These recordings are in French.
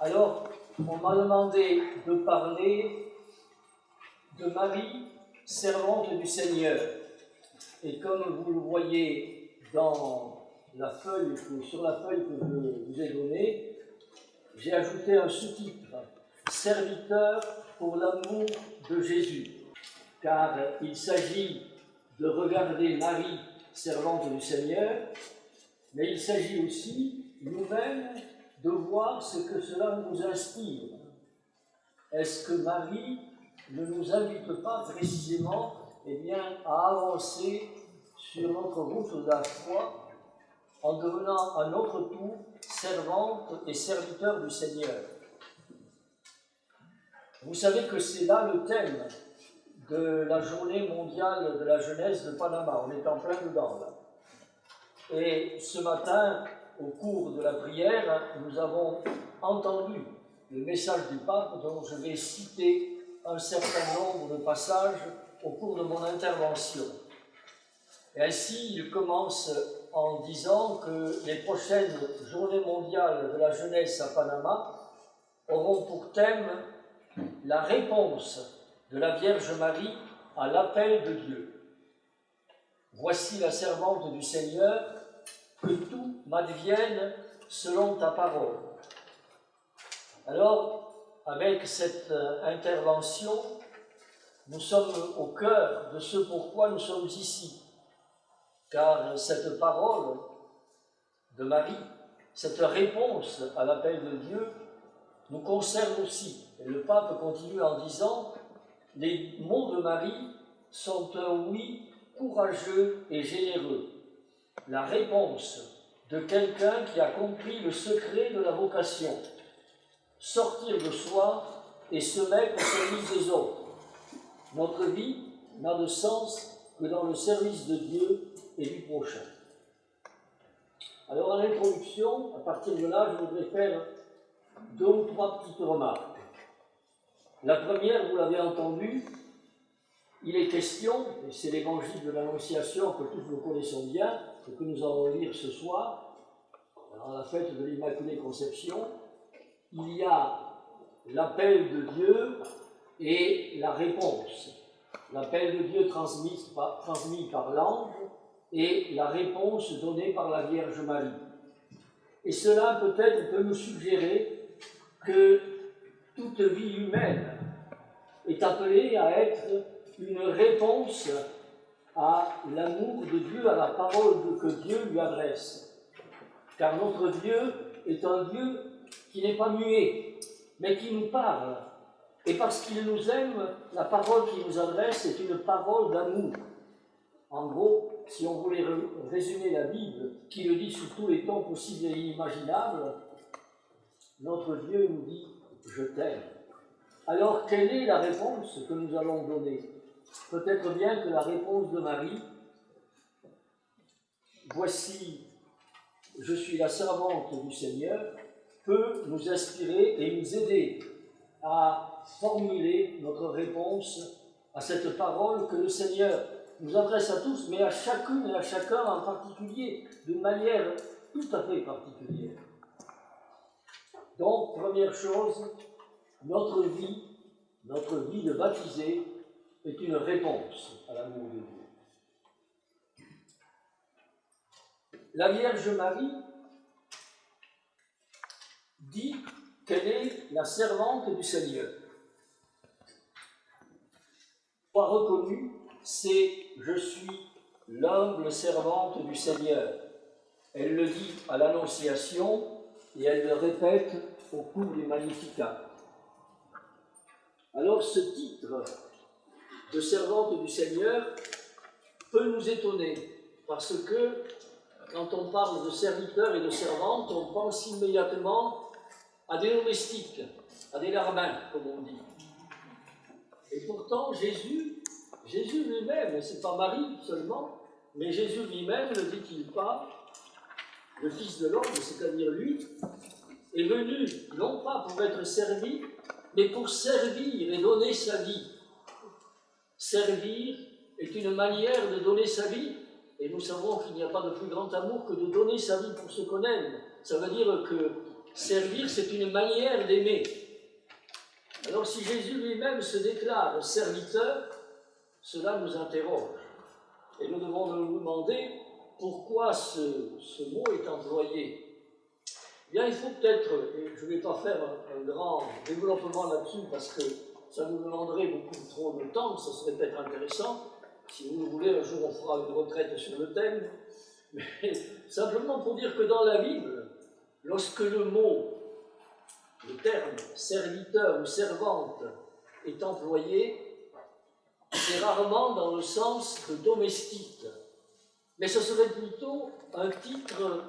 Alors, on m'a demandé de parler de Marie, servante du Seigneur. Et comme vous le voyez dans la feuille, sur la feuille que je vous ai donnée, j'ai ajouté un sous-titre, Serviteur pour l'amour de Jésus. Car il s'agit de regarder Marie, servante du Seigneur, mais il s'agit aussi, nous-mêmes, de voir ce que cela nous inspire. Est-ce que Marie ne nous invite pas précisément à avancer sur notre route de la foi en devenant à notre tour servante et serviteur du Seigneur? Vous savez que c'est là le thème de la journée mondiale de la jeunesse de Panama. On est en plein dedans là. Et ce matin, au cours de la prière, nous avons entendu le message du pape dont je vais citer un certain nombre de passages au cours de mon intervention. Et ainsi, il commence en disant que les prochaines journées mondiales de la jeunesse à Panama auront pour thème la réponse de la Vierge Marie à l'appel de Dieu. Voici la servante du Seigneur, que tout m'advienne selon ta parole. Alors, avec cette intervention, nous sommes au cœur de ce pourquoi nous sommes ici. Car cette parole de Marie, cette réponse à l'appel de Dieu, nous concerne aussi. Et le pape continue en disant « Les mots de Marie sont un oui courageux et généreux. La réponse de quelqu'un qui a compris le secret de la vocation. Sortir de soi et se mettre au service des autres. Notre vie n'a de sens que dans le service de Dieu et du prochain. » Alors, en introduction, à partir de là, je voudrais faire 2 ou 3 petites remarques. La première, vous l'avez entendu, il est question, et c'est l'évangile de l'Annonciation que tous nous connaissons bien, et que nous allons lire ce soir, à la fête de l'Immaculée Conception, il y a l'appel de Dieu et la réponse. L'appel de Dieu transmis par l'ange et la réponse donnée par la Vierge Marie. Et cela peut-être peut nous suggérer que toute vie humaine est appelée à être une réponse à l'amour de Dieu, à la parole que Dieu lui adresse. Car notre Dieu est un Dieu qui n'est pas muet, mais qui nous parle. Et parce qu'il nous aime, la parole qu'il nous adresse est une parole d'amour. En gros, si on voulait résumer la Bible, qui le dit sous tous les tons possibles et inimaginables, notre Dieu nous dit « Je t'aime ». Alors, quelle est la réponse que nous allons donner? Peut-être bien que la réponse de Marie, « Voici, je suis la servante du Seigneur », peut nous inspirer et nous aider à formuler notre réponse à cette parole que le Seigneur nous adresse à tous, mais à chacune et à chacun en particulier, d'une manière tout à fait particulière. Donc, première chose, notre vie de baptisé est une réponse à l'amour de Dieu. La Vierge Marie dit qu'elle est la servante du Seigneur. Pas reconnu, c'est « Je suis l'humble servante du Seigneur ». Elle le dit à l'Annonciation et elle le répète au cours du Magnificat. Alors ce titre de servante du Seigneur peut nous étonner, parce que quand on parle de serviteur et de servante, on pense immédiatement à des domestiques, à des larbins, comme on dit. Et pourtant, Jésus lui-même, et ce n'est pas Marie seulement, mais Jésus lui-même, ne dit-il pas, le Fils de l'homme, c'est-à-dire lui, est venu non pas pour être servi, mais pour servir et donner sa vie. Servir est une manière de donner sa vie, et nous savons qu'il n'y a pas de plus grand amour que de donner sa vie pour ce qu'on aime. Ça veut dire que servir, c'est une manière d'aimer. Alors si Jésus lui-même se déclare serviteur, cela nous interroge. Et nous devons nous demander pourquoi ce mot est employé. Bien, il faut peut-être, et je ne vais pas faire un grand développement là-dessus parce que ça nous demanderait beaucoup trop de temps, ça serait peut-être intéressant. Si vous le voulez, un jour on fera une retraite sur le thème. Mais simplement pour dire que dans la Bible, lorsque le terme serviteur ou servante est employé, c'est rarement dans le sens de domestique, mais ce serait plutôt un titre,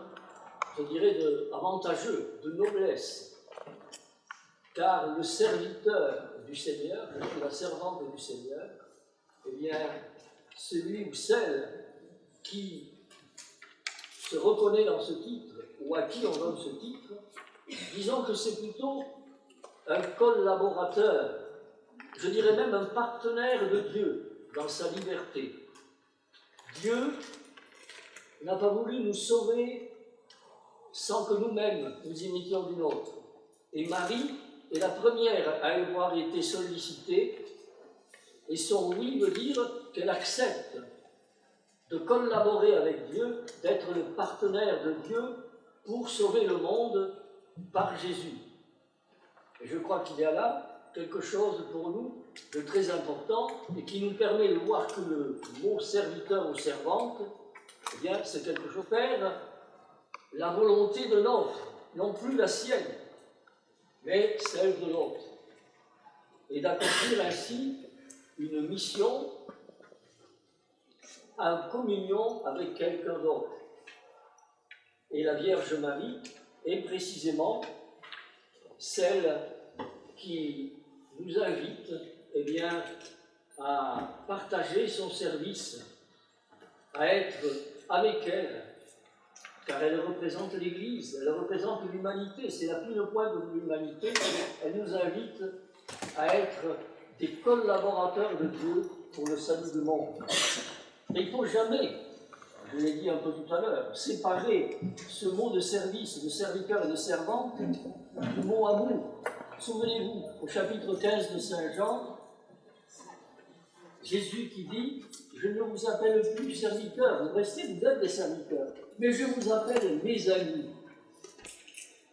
je dirais, avantageux, de noblesse, car le serviteur du Seigneur, la servante du Seigneur, eh bien, celui ou celle qui se reconnaît dans ce titre, ou à qui on donne ce titre, disons que c'est plutôt un collaborateur, je dirais même un partenaire de Dieu dans sa liberté. Dieu n'a pas voulu nous sauver sans que nous-mêmes nous imitions d'une autre. Et Marie est la première à avoir été sollicitée, et son oui veut dire qu'elle accepte de collaborer avec Dieu, d'être le partenaire de Dieu pour sauver le monde par Jésus. Et je crois qu'il y a là quelque chose pour nous de très important et qui nous permet de voir que le mot serviteur ou servante, eh bien, c'est quelque chose faire la volonté de l'autre, non plus la sienne, mais celle de l'autre. Et d'accomplir ainsi une mission en communion avec quelqu'un d'autre. Et la Vierge Marie est précisément celle qui nous invite, eh bien, à partager son service, à être avec elle, car elle représente l'Église, elle représente l'humanité, c'est la fine pointe de l'humanité. Elle nous invite à être des collaborateurs de Dieu pour le salut du monde. Et il ne faut jamais, je l'ai dit un peu tout à l'heure, séparer ce mot de service, de serviteur et de servante, du mot amour. Souvenez-vous, au chapitre 15 de Saint Jean, Jésus qui dit « Je ne vous appelle plus serviteurs, vous restez, vous êtes des serviteurs, mais je vous appelle mes amis. »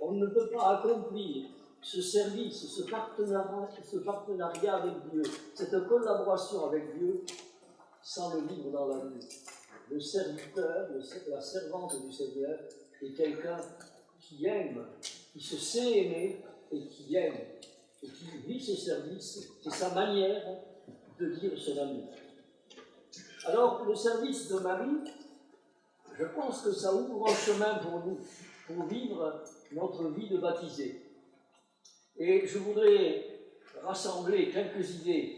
On ne peut pas accomplir ce service, ce partenariat avec Dieu, cette collaboration avec Dieu, sans le vivre dans la vie. Le serviteur, la servante du Seigneur est quelqu'un qui aime, qui se sait aimer et qui aime, et qui vit ce service. C'est sa manière de dire son amour. Alors, le service de Marie, je pense que ça ouvre un chemin pour nous, pour vivre notre vie de baptisé. Et je voudrais rassembler quelques idées.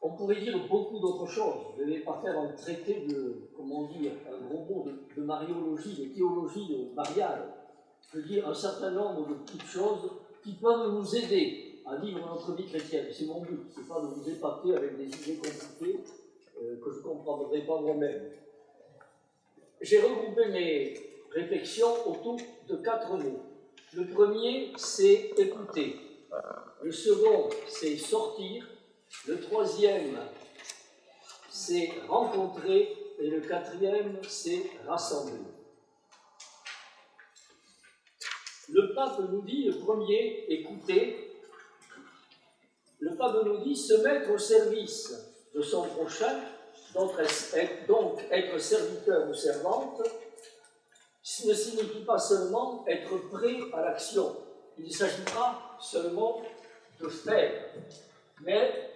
On pourrait dire beaucoup d'autres choses. Je ne vais pas faire un traité de, comment dire, un gros mot de mariologie, de théologie mariale. Je veux dire un certain nombre de petites choses qui peuvent nous aider à vivre notre vie chrétienne. C'est mon but, ce n'est pas de vous épater avec des idées compliquées que je ne comprendrai pas moi-même. J'ai regroupé mes réflexions autour de 4 mots. Le premier, c'est écouter. Le second, c'est sortir. Le troisième, c'est rencontrer. Et le quatrième, c'est rassembler. Le pape nous dit, le premier, écouter. Le pape nous dit se mettre au service de son prochain, donc être serviteur ou servante. Ce ne signifie pas seulement être prêt à l'action. Il ne s'agit pas seulement de faire, mais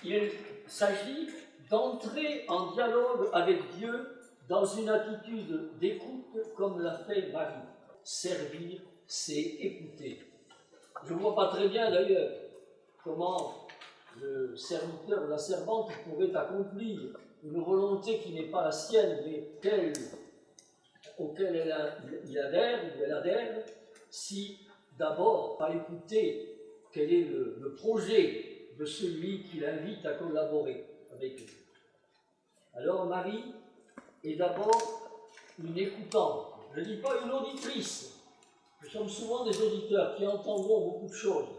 il s'agit d'entrer en dialogue avec Dieu dans une attitude d'écoute comme l'a fait Marie. Servir, c'est écouter. Je ne vois pas très bien d'ailleurs comment le serviteur ou la servante pourrait accomplir une volonté qui n'est pas la sienne, mais auquel il adhère ou elle adhère, si d'abord, pas écouter quel est le projet de celui qui l'invite à collaborer avec lui. Alors Marie est d'abord une écoutante, je ne dis pas une auditrice, Nous sommes souvent des auditeurs qui entendons beaucoup de choses.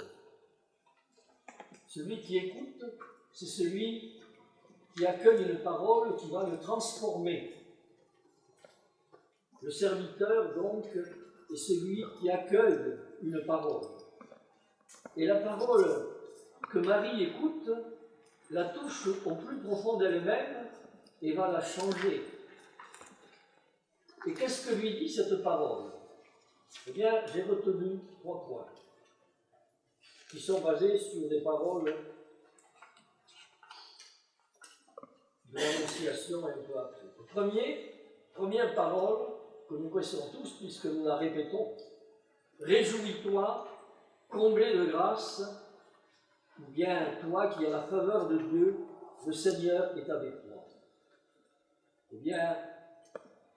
Celui qui écoute, c'est celui qui accueille une parole qui va le transformer. Le serviteur, donc, est celui qui accueille une parole. Et la parole que Marie écoute la touche au plus profond d'elle-même et va la changer. Et qu'est-ce que lui dit cette parole? Eh bien, j'ai retenu 3 points qui sont basés sur des paroles de l'Annonciation un peu après. Première parole que nous connaissons tous puisque nous la répétons. Réjouis-toi, comblé de grâce, ou bien toi qui as la faveur de Dieu, le Seigneur est avec toi. Eh bien,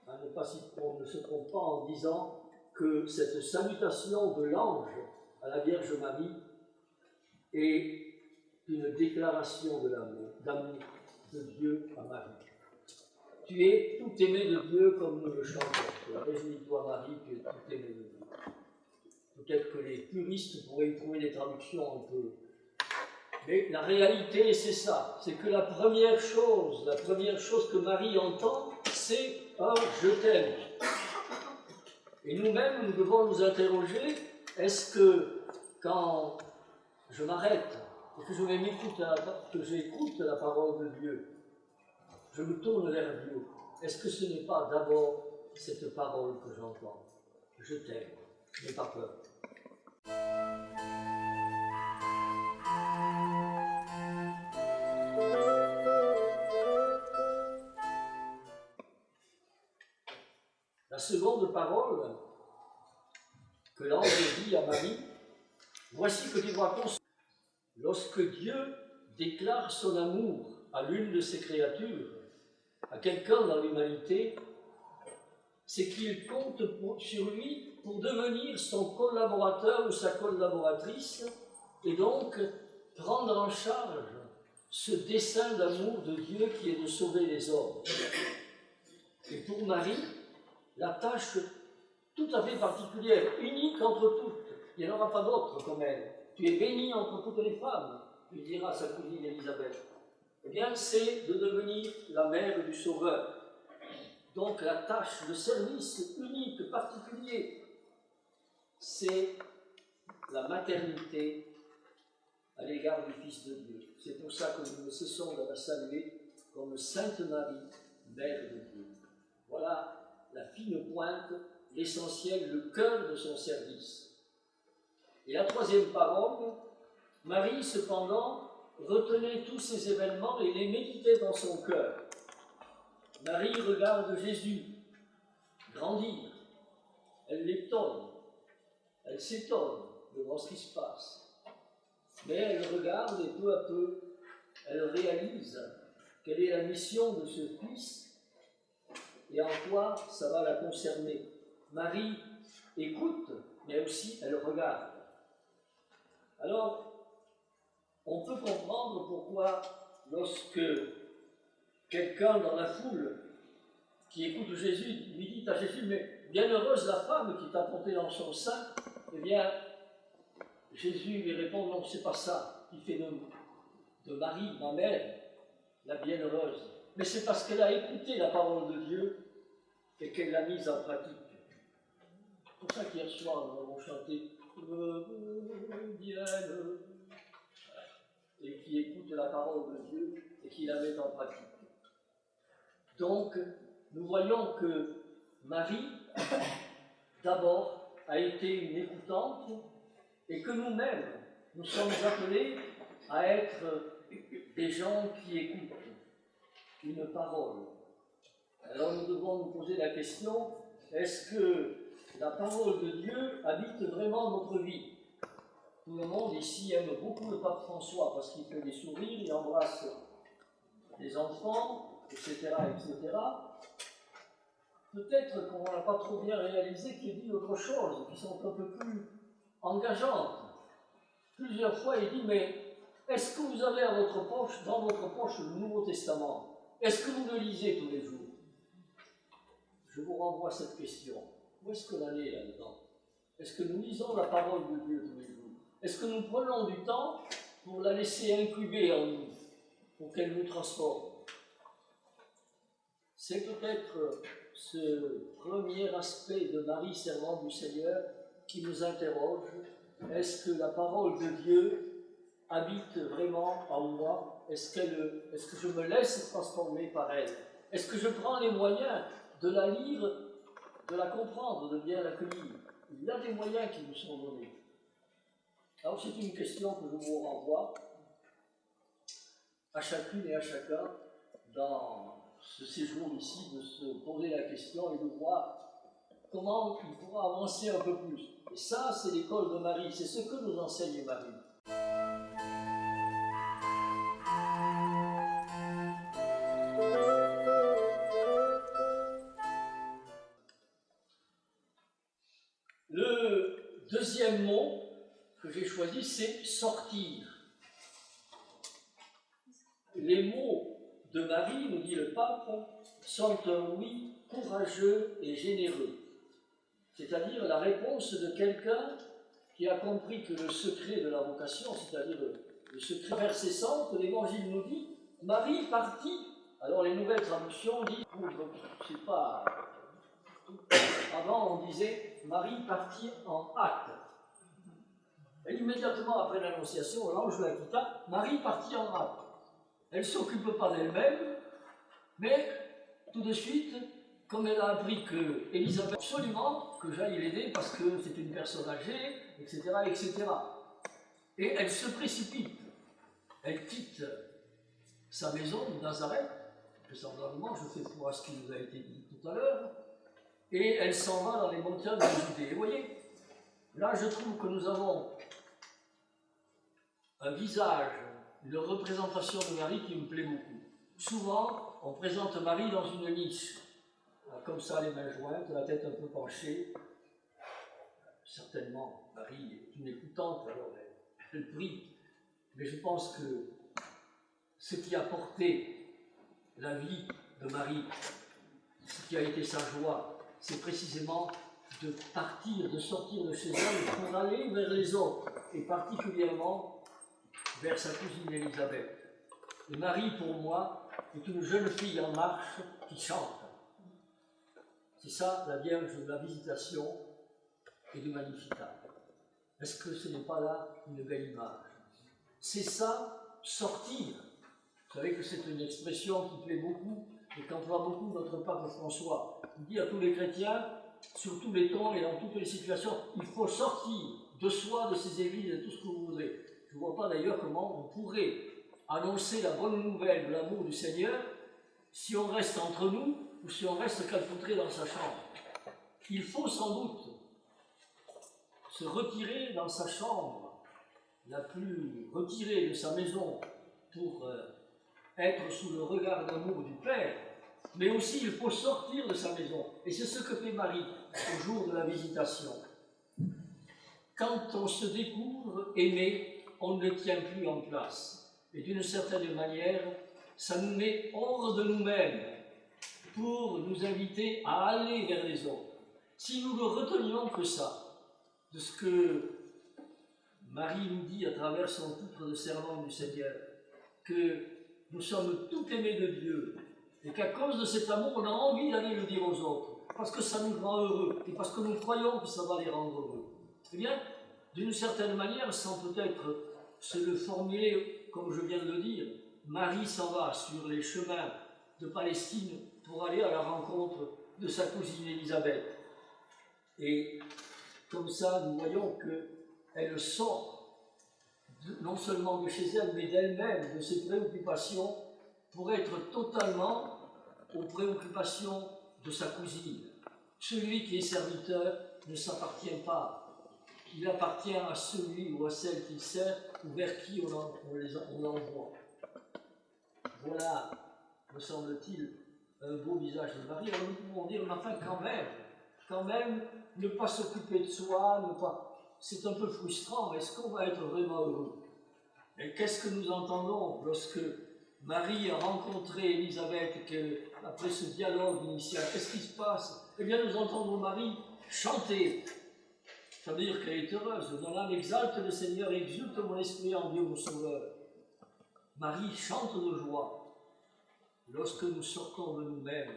on ne se trompe pas en disant que cette salutation de l'ange à la Vierge Marie est une déclaration de l'amour de Dieu à Marie. Tu es tout aimé de Dieu comme nous le chantons. Réjouis-toi Marie, tu es tout aimé de Dieu. Peut-être que les puristes pourraient y trouver des traductions un peu. Mais la réalité, c'est ça. C'est que la première chose que Marie entend, c'est un « je t'aime ». Et nous-mêmes, nous devons nous interroger, est-ce que quand je m'arrête et que j'écoute la parole de Dieu, je me tourne vers Dieu, est-ce que ce n'est pas d'abord cette parole que j'entends? Je t'aime, n'aie pas peur. La seconde parole que l'ange dit à Marie, voici que tu dois constater. Lorsque Dieu déclare son amour à l'une de ses créatures, à quelqu'un dans l'humanité, c'est qu'il compte sur lui pour devenir son collaborateur ou sa collaboratrice et donc prendre en charge ce dessein d'amour de Dieu qui est de sauver les hommes. Et pour Marie, la tâche tout à fait particulière, unique entre toutes, il n'y en aura pas d'autre comme elle. Tu es bénie entre toutes les femmes, lui dira sa cousine Élisabeth. Eh bien, c'est de devenir la mère du Sauveur. Donc la tâche, le service unique, particulier, c'est la maternité à l'égard du Fils de Dieu. C'est pour ça que nous ne cessons de la saluer comme Sainte Marie, Mère de Dieu. Voilà la fine pointe, l'essentiel, le cœur de son service. Et la troisième parole, Marie, cependant, retenait tous ces événements et les méditait dans son cœur. Marie regarde Jésus grandir, elle l'étonne, elle s'étonne devant ce qui se passe. Mais elle regarde et peu à peu, elle réalise quelle est la mission de ce Fils et en quoi ça va la concerner. Marie écoute, mais aussi elle regarde. Alors, on peut comprendre pourquoi, lorsque quelqu'un dans la foule qui écoute Jésus lui dit à Jésus, mais bienheureuse la femme qui t'a porté dans son sein, eh bien, Jésus lui répond, non, c'est pas ça qui fait de Marie, ma mère, la bienheureuse, mais c'est parce qu'elle a écouté la parole de Dieu et qu'elle l'a mise en pratique. C'est pour ça qu'hier soir, nous avons chanté Vienne, et qui écoute la parole de Dieu et qui la met en pratique. Donc, nous voyons que Marie, d'abord, a été une écoutante et que nous-mêmes, nous sommes appelés à être des gens qui écoutent une parole. Alors nous devons nous poser la question, est-ce que la parole de Dieu habite vraiment notre vie? Tout le monde ici aime beaucoup le pape François parce qu'il fait des sourires, il embrasse les enfants, etc., etc. Peut-être qu'on n'a pas trop bien réalisé qu'il dit autre chose, qui sont un peu plus engageantes. Plusieurs fois, il dit, mais est-ce que vous avez dans votre poche le Nouveau Testament? Est-ce que vous le lisez tous les jours? Je vous renvoie cette question. Où est-ce que l'on est là-dedans? Est-ce que nous lisons la parole de Dieu tous les jours? Est-ce que nous prenons du temps pour la laisser incuber en nous, pour qu'elle nous transforme? C'est peut-être ce premier aspect de Marie, servante du Seigneur, qui nous interroge. Est-ce que la parole de Dieu habite vraiment en moi? Est-ce que je me laisse transformer par elle? Est-ce que je prends les moyens de la lire, de la comprendre, de bien l'accueillir? Il y a des moyens qui nous sont donnés. Alors c'est une question que je vous renvoie à chacune et à chacun dans ce séjour ici, de se poser la question et de voir comment il pourra avancer un peu plus. Et ça, c'est l'école de Marie, c'est ce que nous enseigne Marie. Le deuxième mot que j'ai choisi, c'est sortir. Les mots de Marie, nous dit le pape, sont un oui courageux et généreux. C'est-à-dire la réponse de quelqu'un qui a compris que le secret de la vocation, c'est-à-dire le secret verset 100, que l'Évangile nous dit, Marie partit. Alors les nouvelles traductions disent, je ne sais pas, avant on disait Marie partit en hâte. Et immédiatement après l'Annonciation, l'ange la quitta, Marie partit en hâte. Elle ne s'occupe pas d'elle-même, mais tout de suite, comme elle a appris que Élisabeth absolument que j'aille l'aider parce que c'est une personne âgée, etc., etc. Et elle se précipite. Elle quitte sa maison de Nazareth, vraisemblablement, je fais pour ce qui nous a été dit tout à l'heure, et elle s'en va dans les montagnes de Judée. Et vous voyez, là je trouve que nous avons un visage, une représentation de Marie qui me plaît beaucoup. Souvent, on présente Marie dans une niche, comme ça, les mains jointes, la tête un peu penchée. Certainement, Marie est une écoutante, alors elle prie. Mais je pense que ce qui a porté la vie de Marie, ce qui a été sa joie, c'est précisément de partir, de sortir de chez elle pour aller vers les autres, et particulièrement vers sa cousine Élisabeth. Et Marie, pour moi, est une jeune fille en marche qui chante. C'est ça la Vierge de la Visitation et du Magnificat. Est-ce que ce n'est pas là une belle image? C'est ça, sortir. Vous savez que c'est une expression qui plaît beaucoup et qu'emploie beaucoup notre pape François. Il dit à tous les chrétiens, sur tous les tons et dans toutes les situations, il faut sortir de soi, de ses églises, de tout ce que vous voudrez. Je ne vois pas d'ailleurs comment on pourrait annoncer la bonne nouvelle de l'amour du Seigneur si on reste entre nous ou si on reste calfeutré dans sa chambre. Il faut sans doute se retirer dans sa chambre, la plus retirée de sa maison, pour être sous le regard d'amour du Père, mais aussi il faut sortir de sa maison. Et c'est ce que fait Marie au jour de la Visitation. Quand on se découvre aimé, on ne tient plus en place. Et d'une certaine manière, ça nous met hors de nous-mêmes pour nous inviter à aller vers les autres. Si nous ne retenions que ça, de ce que Marie nous dit à travers son titre de serment du Seigneur, que nous sommes tout aimés de Dieu, et qu'à cause de cet amour, on a envie d'aller le dire aux autres, parce que ça nous rend heureux, et parce que nous croyons que ça va les rendre heureux. Eh bien, d'une certaine manière, sans peut-être se le formuler comme je viens de le dire, Marie s'en va sur les chemins de Palestine pour aller à la rencontre de sa cousine Élisabeth. Et comme ça, nous voyons qu'elle sort non seulement de chez elle, mais d'elle-même, de ses préoccupations, pour être totalement aux préoccupations de sa cousine. Celui qui est serviteur ne s'appartient pas. Il appartient à celui ou à celle qu'il sert ou vers qui on l'envoie. Voilà, me semble-t-il, un beau visage de Marie. Alors nous pouvons dire, mais enfin quand même, ne pas s'occuper de soi, c'est un peu frustrant, mais est-ce qu'on va être vraiment heureux? Et qu'est-ce que nous entendons lorsque Marie a rencontré Élisabeth et qu'après ce dialogue initial, qu'est-ce qui se passe? Eh bien, nous entendons Marie chanter. Ça veut dire qu'elle est heureuse. Mon âme exalte le Seigneur, exulte mon esprit en Dieu mon Sauveur. Marie chante de joie. Lorsque nous sortons de nous-mêmes,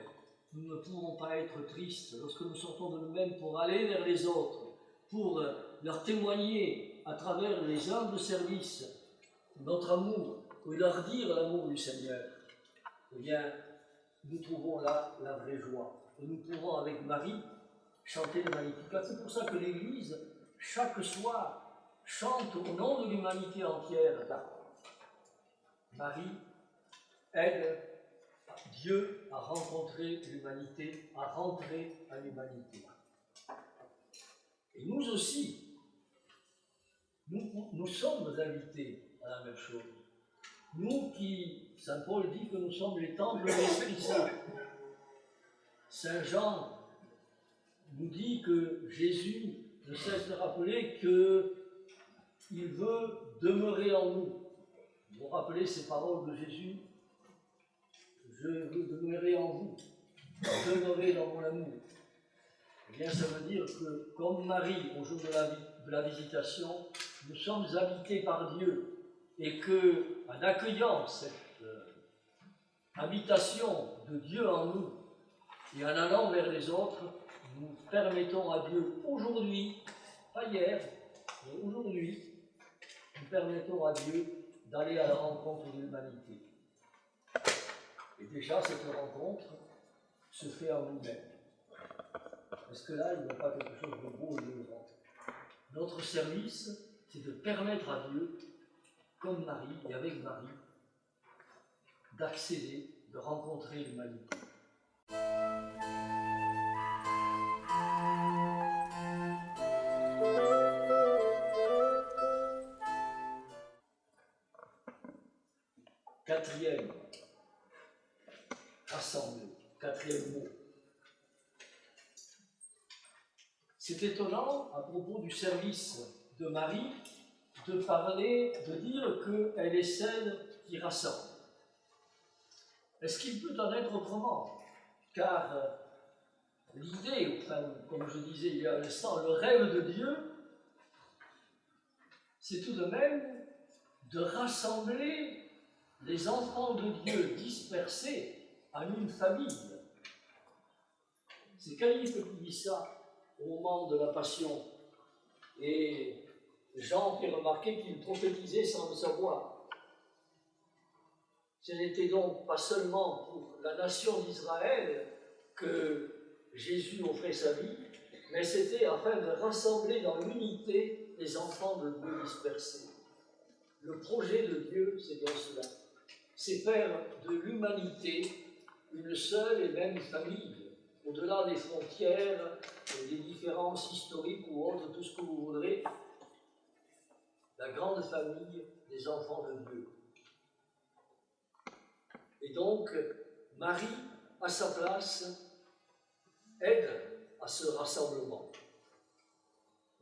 nous ne pouvons pas être tristes. Lorsque nous sortons de nous-mêmes pour aller vers les autres, pour leur témoigner à travers les humbles services notre amour, ou leur dire l'amour du Seigneur, eh bien, nous trouvons là la vraie joie. Et nous pouvons, avec Marie, chanter le Magnificat. C'est pour ça que l'Église, chaque soir, chante au nom de l'humanité entière. Marie aide Dieu à rencontrer l'humanité, à rentrer à l'humanité. Et nous aussi, nous sommes invités à la même chose. Nous qui, Saint Paul dit que nous sommes les temples de l'Esprit Saint. Saint Jean nous dit que Jésus ne cesse de rappeler qu'il veut demeurer en nous. Vous rappelez ces paroles de Jésus? Je veux demeurer en vous, demeurer dans mon amour. Eh bien, ça veut dire que, comme Marie, au jour de la visitation, nous sommes habités par Dieu et qu'en accueillant cette habitation de Dieu en nous et en allant vers les autres, nous permettons à Dieu aujourd'hui, pas hier, mais aujourd'hui, nous permettons à Dieu d'aller à la rencontre de l'humanité. Et déjà, cette rencontre se fait en nous-mêmes. Parce que là, il n'y a pas quelque chose de beau et de grand. Notre service, c'est de permettre à Dieu, comme Marie et avec Marie, d'accéder, de rencontrer l'humanité. Quatrième assemblée, quatrième mot. C'est étonnant, à propos du service de Marie, de parler, de dire qu'elle est celle qui rassemble. Est-ce qu'il peut en être autrement? Car l'idée, enfin, comme je disais il y a un instant, le rêve de Dieu, c'est tout de même de rassembler les enfants de Dieu dispersés en une famille. C'est Caïphe qui dit ça au moment de la Passion. Et Jean fait remarquer qu'il prophétisait sans le savoir. Ce n'était donc pas seulement pour la nation d'Israël que Jésus offrait sa vie, mais c'était afin de rassembler dans l'unité les enfants de Dieu dispersés. Le projet de Dieu, c'est bien cela. C'est faire de l'humanité une seule et même famille, au-delà des frontières, des différences historiques ou autres, tout ce que vous voudrez, la grande famille des enfants de Dieu. Et donc, Marie, à sa place, aide à ce rassemblement.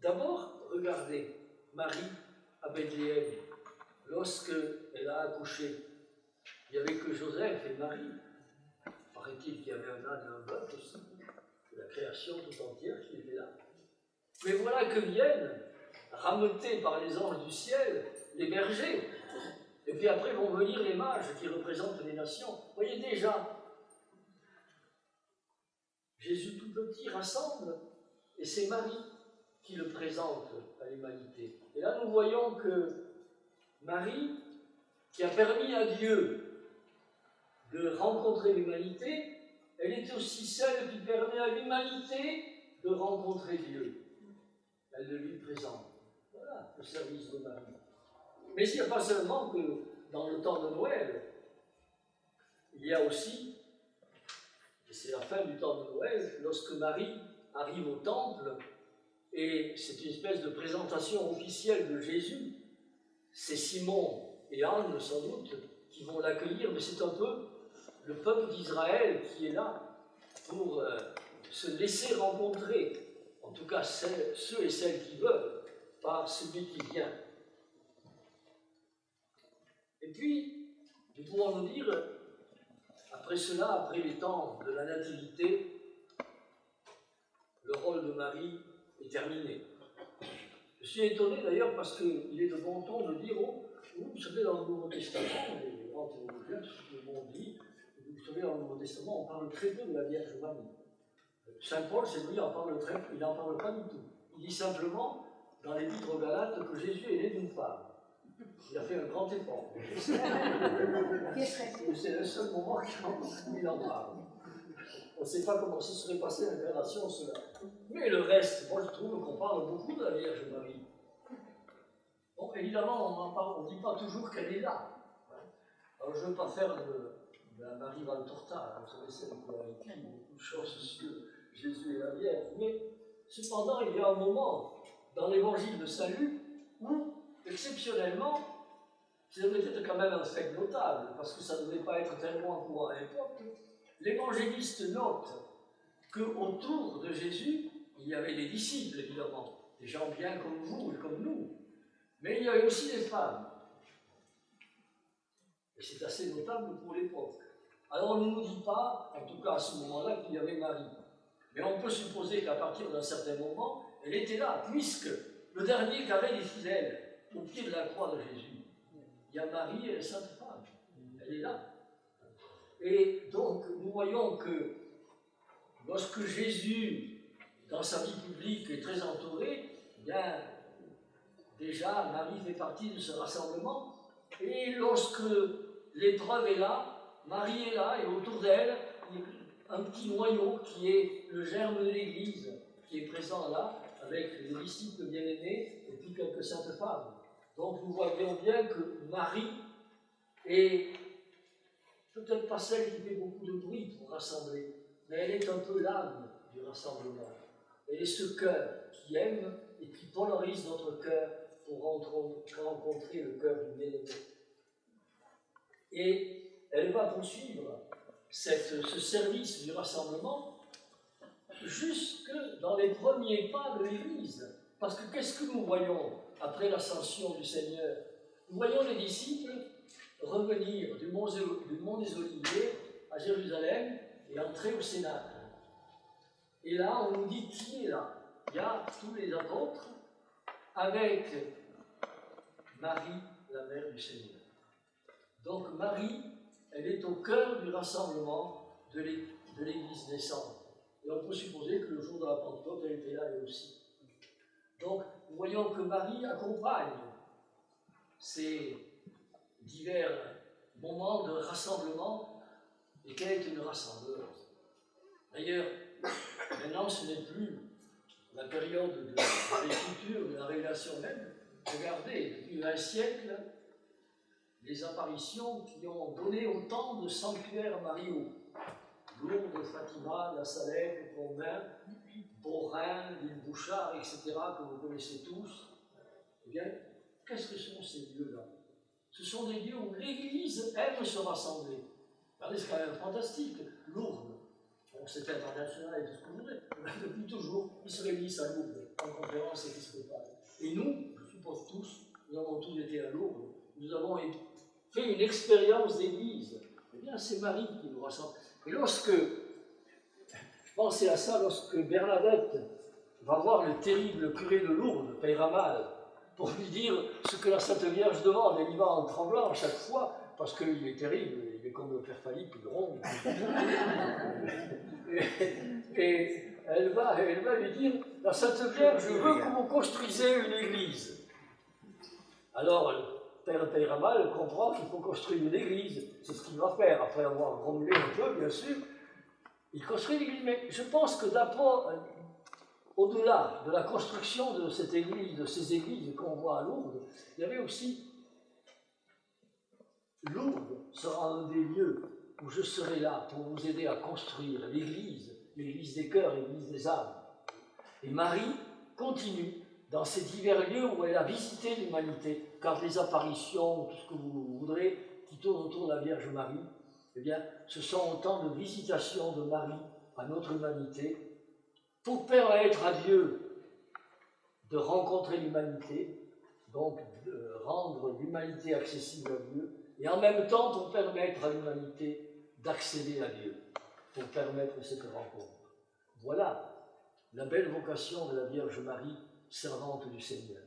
D'abord, regardez, Marie à Bethléem, lorsqu'elle a accouché, il n'y avait que Joseph et Marie. Paraît-il qu'il y avait un âne et un bœuf aussi, la création tout entière qui était là. Mais voilà que viennent, rameutés par les anges du ciel, les bergers. Et puis après vont venir les mages qui représentent les nations. Vous voyez déjà, Jésus tout petit rassemble, et c'est Marie qui le présente à l'humanité. Et là nous voyons que Marie, qui a permis à Dieu de rencontrer l'humanité, elle est aussi celle qui permet à l'humanité de rencontrer Dieu. Elle le lui présente. Voilà le service de Marie. Mais il n'y a pas seulement que dans le temps de Noël, il y a aussi, et c'est la fin du temps de Noël, lorsque Marie arrive au temple, et c'est une espèce de présentation officielle de Jésus, c'est Simon et Anne, sans doute, qui vont l'accueillir, mais c'est un peu le peuple d'Israël qui est là pour se laisser rencontrer, en tout cas ceux et celles qui veulent, par celui qui vient. Et puis, nous pouvons nous dire, après cela, après les temps de la nativité, le rôle de Marie est terminé. Je suis étonné d'ailleurs parce qu'il est de bon ton de dire, oh, vous savez, dans le Nouveau Testament, les grands théologiens, tout le monde dit, vous savez, dans le Nouveau Testament, on parle très peu de la Vierge Marie. Saint Paul, c'est lui, il n'en parle pas du tout. Il dit simplement, dans l'Épître aux Galates, que Jésus est né d'une femme. Il a fait un grand effort. C'est le seul moment où il en parle. On ne sait pas comment se serait passée l'incarnation, cela. Mais le reste, moi je trouve qu'on parle beaucoup de la Vierge Marie. Bon, évidemment, on ne dit pas toujours qu'elle est là. Alors je ne veux pas faire de la Marie Valtorta, vous savez, celle qui a écrit beaucoup de choses sur Jésus et la Vierge. Mais cependant, il y a un moment dans l'évangile de Saint Luc où, exceptionnellement, ça devait être quand même un fait notable, parce que ça ne devait pas être tellement courant à l'époque. L'évangéliste note qu'autour de Jésus, il y avait des disciples, évidemment, des gens bien comme vous et comme nous, mais il y avait aussi des femmes. Et c'est assez notable pour l'époque. Alors on ne nous dit pas, en tout cas à ce moment-là, qu'il y avait Marie. Mais on peut supposer qu'à partir d'un certain moment, elle était là, puisque le dernier carré des fidèles, au pied de la croix de Jésus, il y a Marie et la Sainte Femme. Elle est là. Et donc, nous voyons que lorsque Jésus, dans sa vie publique, est très entouré, bien, déjà, Marie fait partie de ce rassemblement. Et lorsque l'épreuve est là, Marie est là, et autour d'elle, un petit noyau qui est le germe de l'Église, qui est présent là, avec les disciples bien-aimés, et puis quelques saintes femmes. Donc, nous voyons bien que Marie est peut-être pas celle qui fait beaucoup de bruit pour rassembler, mais elle est un peu l'âme du rassemblement. Elle est ce cœur qui aime et qui polarise notre cœur pour rencontrer le cœur du bien-aimé. Et elle va poursuivre ce service du rassemblement jusque dans les premiers pas de l'Église. Parce que qu'est-ce que nous voyons après l'ascension du Seigneur? Nous voyons les disciples revenir du mont des Oliviers à Jérusalem et entrer au Cénacle. Et là, on nous dit qui est là. Il y a tous les apôtres avec Marie, la mère du Seigneur. Donc Marie, elle est au cœur du rassemblement de l'Église naissante. Et on peut supposer que le jour de la Pentecôte, elle était là elle aussi. Donc, nous voyons que Marie accompagne ces divers moments de rassemblement et qu'elle est une rassembleuse. D'ailleurs, maintenant, ce n'est plus la période de l'écriture, de la révélation même. Regardez, depuis un siècle, les apparitions qui ont donné autant de sanctuaires mariaux. Lourdes, Fatima, La Salette, Combin, Beaurain, l'île Bouchard, etc., que vous connaissez tous. Eh bien, qu'est-ce que sont ces lieux-là? Ce sont des lieux où l'Église aime se rassembler. Regardez, c'est quand même fantastique. Lourdes, bon, c'est international et tout ce que vous voulez. Depuis toujours, ils se réunissent à Lourdes, en conférence épiscopale. Et nous, je suppose tous, nous avons tous été à Lourdes, nous avons fait une expérience d'Église. Eh bien, c'est Marie qui nous rassemble. Et pensez à ça, lorsque Bernadette va voir le terrible curé de Lourdes, Peyramal, pour lui dire ce que la Sainte Vierge demande, elle y va en tremblant à chaque fois, parce qu'il est terrible, il est comme le père Philippe, il ronde. et elle va lui dire, la Sainte Vierge, je veux que vous construisez une église. Alors, Père Peyramal comprend qu'il faut construire une église, c'est ce qu'il va faire, après avoir grommelé un peu, bien sûr. Il construit l'église, mais je pense que d'abord, au-delà de la construction de cette église, de ces églises qu'on voit à Lourdes, il y avait aussi Lourdes sera un des lieux où je serai là pour vous aider à construire l'église des cœurs, l'église des âmes. Et Marie continue dans ces divers lieux où elle a visité l'humanité, car les apparitions, tout ce que vous voudrez, qui tournent autour de la Vierge Marie, eh bien, ce sont autant de visitations de Marie à notre humanité, pour permettre à Dieu de rencontrer l'humanité, donc de rendre l'humanité accessible à Dieu, et en même temps pour permettre à l'humanité d'accéder à Dieu, pour permettre cette rencontre. Voilà la belle vocation de la Vierge Marie, servante du Seigneur.